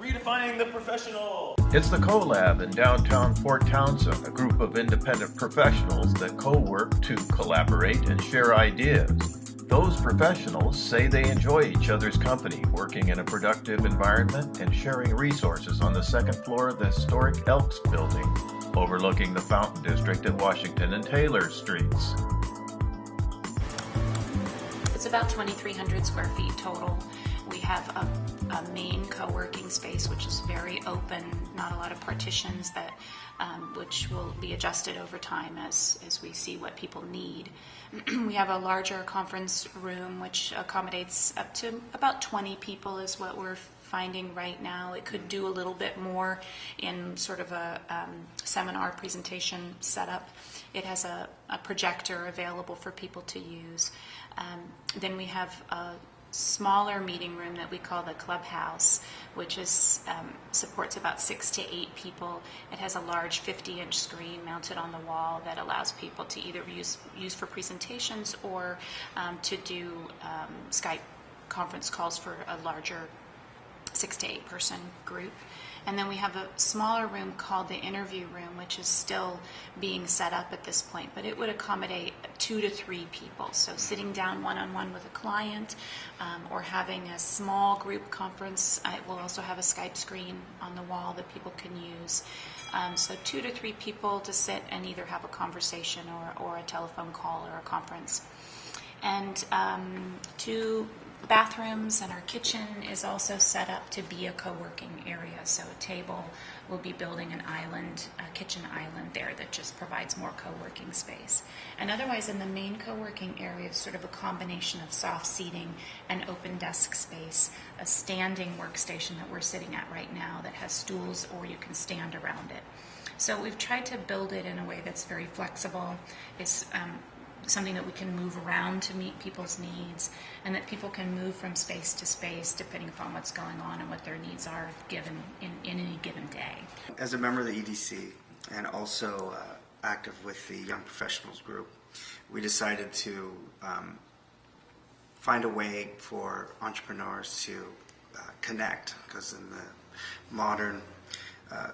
Redefining the professional. It's the CoLab in downtown Fort Townsend, a group of independent professionals that co-work to collaborate and share ideas. Those professionals say they enjoy each other's company, working in a productive environment and sharing resources on the second floor of the historic Elks Building, overlooking the Fountain District at Washington and Taylor Streets. It's about 2,300 square feet total. We have a main co-working space, which is very open, not a lot of partitions, that which will be adjusted over time as we see what people need. We have a larger conference room, which accommodates up to about 20 people is what we're finding right now. It could do a little bit more in sort of a seminar presentation setup. It has a projector available for people to use. Then we have a smaller meeting room that we call the clubhouse, which is supports about 6 to 8 people. It has a large 50-inch screen mounted on the wall that allows people to either use for presentations or to do Skype conference calls for a larger 6 to 8 person group. And then we have a smaller room called the interview room, which is still being set up at this point, but it would accommodate 2 to 3 people. So sitting down one-on-one with a client or having a small group conference. It will also have a Skype screen on the wall that people can use. So 2 to 3 people to sit and either have a conversation or a telephone call or a conference. And 2 bathrooms, and our kitchen is also set up to be a co-working area. So a table will be building an island, a kitchen island there that just provides more co-working space. And otherwise in the main co-working area is sort of a combination of soft seating and open desk space, a standing workstation that we're sitting at right now that has stools or you can stand around it. So we've tried to build it in a way that's very flexible. It's something that we can move around to meet people's needs, and that people can move from space to space depending upon what's going on and what their needs are given in any given day. As a member of the EDC and also active with the Young Professionals group, we decided to find a way for entrepreneurs to connect, because in the modern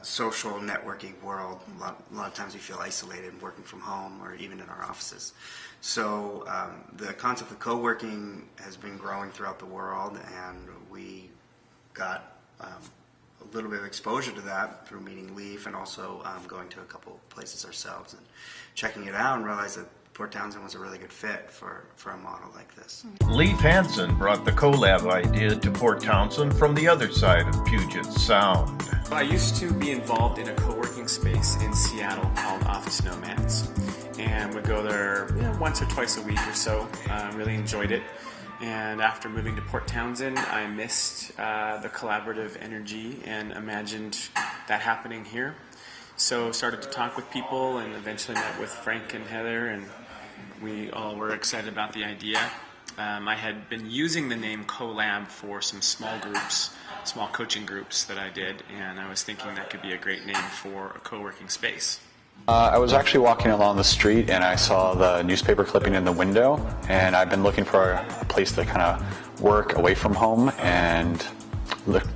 social networking world, a lot of times we feel isolated working from home or even in our offices. So the concept of co-working has been growing throughout the world, and we got a little bit of exposure to that through meeting Leaf and also going to a couple places ourselves and checking it out, and realized that Port Townsend was a really good fit for a model like this. Leif Hansen brought the CoLab idea to Port Townsend from the other side of Puget Sound. I used to be involved in a co-working space in Seattle called Office Nomads, and would go there once or twice a week or so. Really enjoyed it. And after moving to Port Townsend, I missed the collaborative energy and imagined that happening here. So started to talk with people and eventually met with Frank and Heather, and we all were excited about the idea. I had been using the name CoLab for some small groups, small coaching groups that I did, and I was thinking that could be a great name for a co-working space. I was actually walking along the street and I saw the newspaper clipping in the window, and I've been looking for a place to kind of work away from home, and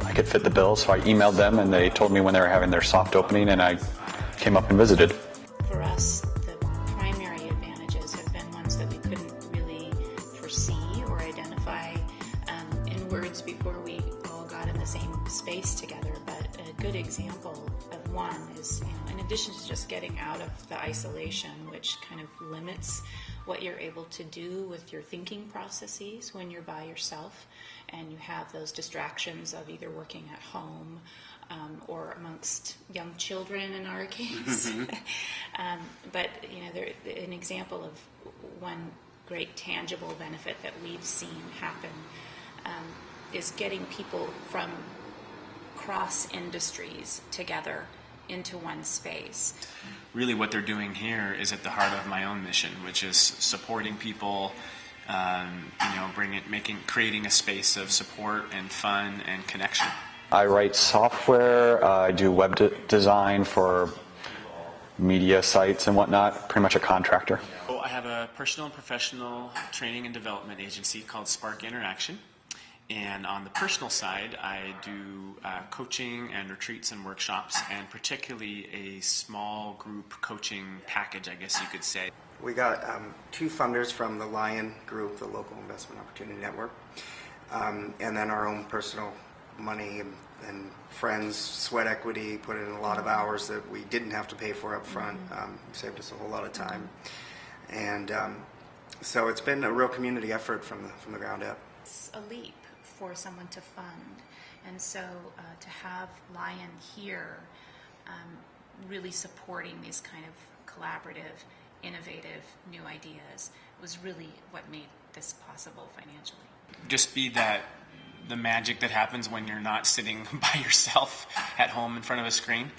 I could fit the bill, so I emailed them and they told me when they were having their soft opening, and I came up and visited. For us, the primary advantages have been ones that we couldn't really foresee or identify in words before we all got in the same space together. But a good example of one is, in addition to just getting out of the isolation, which kind of limits what you're able to do with your thinking processes when you're by yourself and you have those distractions of either working at home or amongst young children in our case. But an example of one great tangible benefit that we've seen happen is getting people from cross industries together into one space. Really what they're doing here is at the heart of my own mission, which is supporting people, creating a space of support and fun and connection. I write software, I do web design for media sites and whatnot, pretty much a contractor. I have a personal and professional training and development agency called Spark Interaction, And on the personal side, I do coaching and retreats and workshops, and particularly a small group coaching package, I guess you could say. We got 2 funders from the Lion Group, the Local Investment Opportunity Network, and then our own personal money and friends, sweat equity, put in a lot of hours that we didn't have to pay for up front. Saved us a whole lot of time. And so it's been a real community effort from the ground up. It's a leap for someone to fund, and so to have Lion here really supporting these kind of collaborative, innovative, new ideas was really what made this possible financially. Just be that the magic that happens when you're not sitting by yourself at home in front of a screen.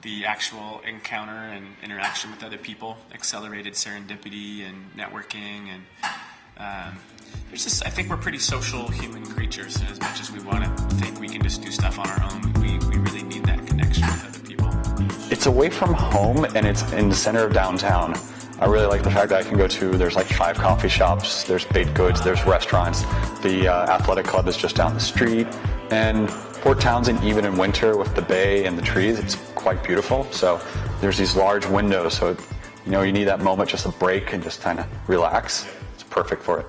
The actual encounter and interaction with other people, accelerated serendipity and networking, and there's just, I think we're pretty social human creatures. As much as we want to think we can just do stuff on our own, we really need that connection with other people. It's away from home and it's in the center of downtown. I really like the fact that I can go to, there's like 5 coffee shops, there's baked goods, there's restaurants. The athletic club is just down the street. And Port Townsend, even in winter with the bay and the trees, it's quite beautiful. So there's these large windows, so you need that moment just to break and just kind of relax. It's perfect for it.